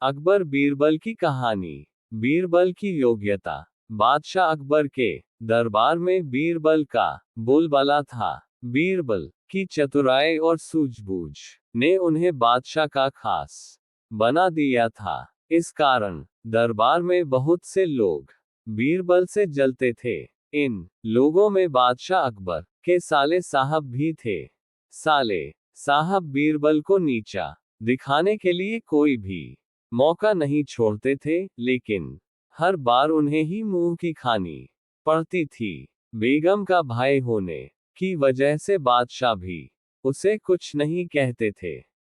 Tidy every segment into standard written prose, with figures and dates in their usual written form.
अकबर बीरबल की कहानी। बीरबल की योग्यता। बादशाह अकबर के दरबार में बीरबल का बोलबाला था। बीरबल की चतुराई और सूझबूझ ने उन्हें बादशाह का खास बना दिया था। इस कारण दरबार में बहुत से लोग बीरबल से जलते थे। इन लोगों में बादशाह अकबर के साले साहब भी थे। साले साहब बीरबल को नीचा दिखाने के लिए कोई भी मौका नहीं छोड़ते थे, लेकिन हर बार उन्हें ही मुंह की खानी पड़ती थी। बेगम का भाई होने की वजह से बादशाह भी उसे कुछ नहीं कहते थे।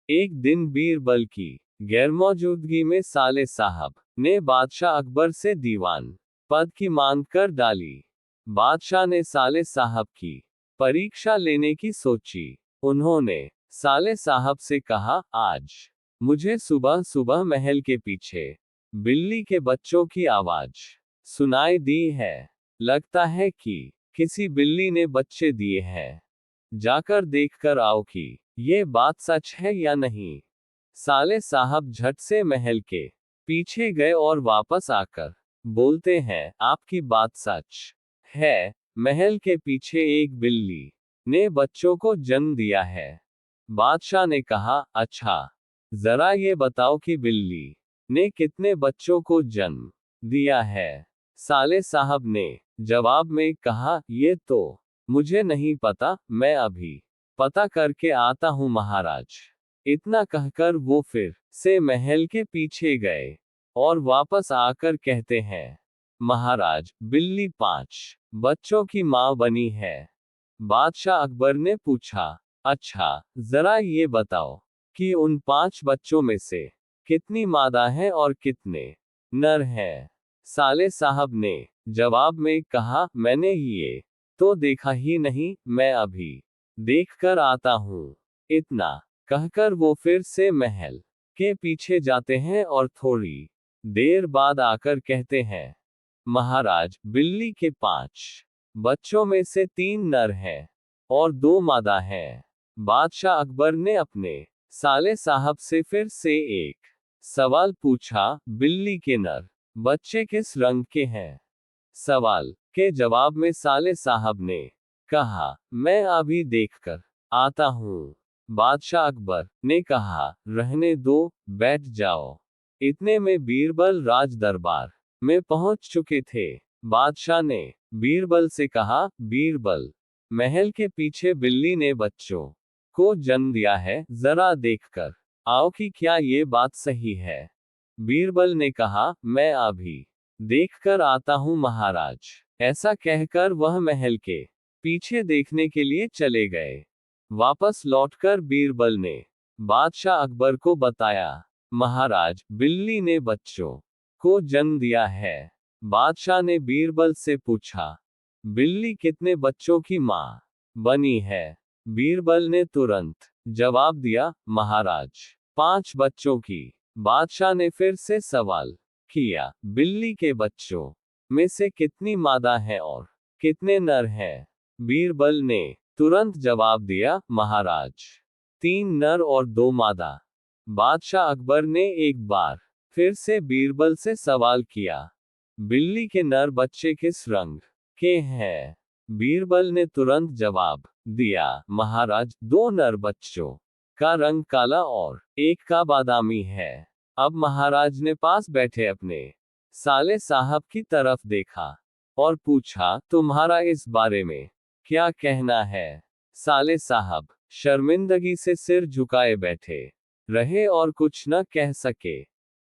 एक दिन बीरबल की गैरमौजूदगी में साले साहब ने बादशाह अकबर से दीवान पद की मांग कर डाली। बादशाह ने साले साहब की परीक्षा लेने की सोची। उन्होंने साले साहब से कहा, आज मुझे सुबह सुबह महल के पीछे बिल्ली के बच्चों की आवाज सुनाई दी है। लगता है कि किसी बिल्ली ने बच्चे दिए हैं। जाकर देखकर आओ कि ये बात सच है या नहीं। साले साहब झट से महल के पीछे गए और वापस आकर बोलते हैं, आपकी बात सच है। महल के पीछे एक बिल्ली ने बच्चों को जन्म दिया है। बादशाह ने कहा, अच्छा, जरा ये बताओ कि बिल्ली ने कितने बच्चों को जन्म दिया है। साले साहब ने जवाब में कहा, ये तो मुझे नहीं पता, मैं अभी पता करके आता हूँ महाराज। इतना कहकर वो फिर से महल के पीछे गए और वापस आकर कहते हैं, महाराज, बिल्ली 5 बच्चों की मां बनी है। बादशाह अकबर ने पूछा, अच्छा, जरा ये बताओ कि उन 5 बच्चों में से कितनी मादा है और कितने नर हैं। साले साहब ने जवाब में कहा, मैंने ये तो देखा ही नहीं, मैं अभी देख कर आता हूँ। इतना कहकर वो फिर से महल के पीछे जाते हैं और थोड़ी देर बाद आकर कहते हैं, महाराज, बिल्ली के 5 बच्चों में से 3 नर हैं और 2 मादा हैं। बादशाह अकबर ने अपने साले साहब से फिर से एक सवाल पूछा, बिल्ली के नर बच्चे किस रंग के हैं। सवाल के जवाब में साले साहब ने कहा, मैं अभी देखकर आता हूँ। बादशाह अकबर ने कहा, रहने दो, बैठ जाओ। इतने में बीरबल राज दरबार में पहुंच चुके थे। बादशाह ने बीरबल से कहा, बीरबल, महल के पीछे बिल्ली ने बच्चों को जन्म दिया है, जरा देखकर आओ कि क्या ये बात सही है। बीरबल ने कहा, मैं अभी देखकर आता हूँ महाराज। ऐसा कहकर वह महल के पीछे देखने के लिए चले गए। वापस लौटकर बीरबल ने बादशाह अकबर को बताया, महाराज, बिल्ली ने बच्चों को जन्म दिया है। बादशाह ने बीरबल से पूछा, बिल्ली कितने बच्चों की मां बनी है। बीरबल ने तुरंत जवाब दिया, महाराज, 5 बच्चों की। बादशाह ने फिर से सवाल किया, बिल्ली के बच्चों में से कितनी मादा है और कितने नर हैं। बीरबल ने तुरंत जवाब दिया, महाराज, 3 नर और 2 मादा। बादशाह अकबर ने एक बार फिर से बीरबल से सवाल किया, बिल्ली के नर बच्चे किस रंग के हैं। बीरबल ने तुरंत जवाब दिया, महाराज, 2 नर बच्चों का रंग काला और एक का बादामी है। अब महाराज ने पास बैठे अपने साले साहब की तरफ देखा और पूछा, तुम्हारा इस बारे में क्या कहना है। साले साहब शर्मिंदगी से सिर झुकाए बैठे रहे और कुछ न कह सके।